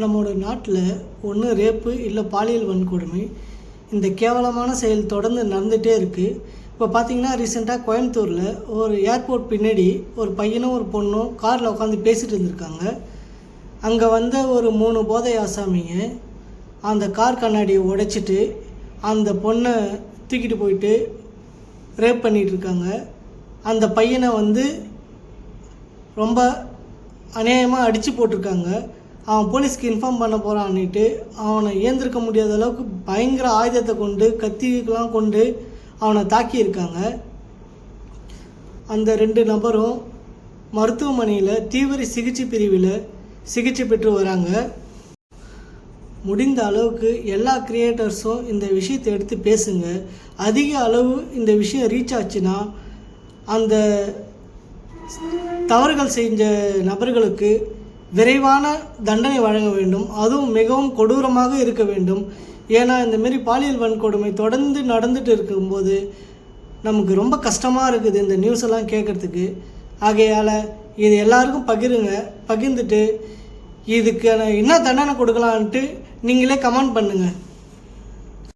நம்மளோட நாட்டில் ஒன்று ரேப்பு இல்லை பாலியல் வன்கொடுமை இந்த கேவலமான செயல் தொடர்ந்து நடந்துகிட்டே இருக்குது. இப்போ பார்த்தீங்கன்னா ரீசெண்டாக கோயம்புத்தூரில் ஒரு ஏர்போர்ட் பின்னாடி ஒரு பையனும் ஒரு பொண்ணும் காரில் உட்காந்து பேசிகிட்டு இருந்திருக்காங்க. அங்கே வந்த ஒரு 3 போதை ஆசாமிங்க அந்த கார் கண்ணாடியை உடைச்சிட்டு அந்த பொண்ணை தூக்கிட்டு போயிட்டு ரேப் பண்ணிகிட்ருக்காங்க. அந்த பையனை ரொம்ப அநியாயமாக அடித்து போட்டிருக்காங்க. அவன் போலீஸ்க்கு இன்ஃபார்ம் பண்ண போகிறான்னுட்டு அவனை ஏந்திருக்க முடியாத அளவுக்கு பயங்கர ஆயுதத்தை கொண்டு கத்திக்கெலாம் கொண்டு அவனை தாக்கியிருக்காங்க. அந்த 2 நபரும் மருத்துவமனையில் தீவிர சிகிச்சை பிரிவில் சிகிச்சை பெற்று வராங்க. முடிந்த அளவுக்கு எல்லா கிரியேட்டர்ஸும் இந்த விஷயத்தை எடுத்து பேசுங்க. அதிக அளவு இந்த விஷயம் ரீச் ஆச்சுன்னா அந்த தவறுகள் செஞ்ச நபர்களுக்கு விரைவான தண்டனை வழங்க வேண்டும். அதுவும் மிகவும் கொடூரமாக இருக்க வேண்டும். ஏன்னா இந்தமாரி பாலியல் வன்கொடுமை தொடர்ந்து நடந்துட்டு இருக்கும்போது நமக்கு ரொம்ப கஷ்டமாக இருக்குது இந்த நியூஸ் எல்லாம் கேட்குறதுக்கு. ஆகையால் இது எல்லாருக்கும் பகிர்ந்துட்டு இதுக்கு என்ன தண்டனை கொடுக்கலான்ட்டு நீங்களே கமெண்ட் பண்ணுங்கள்.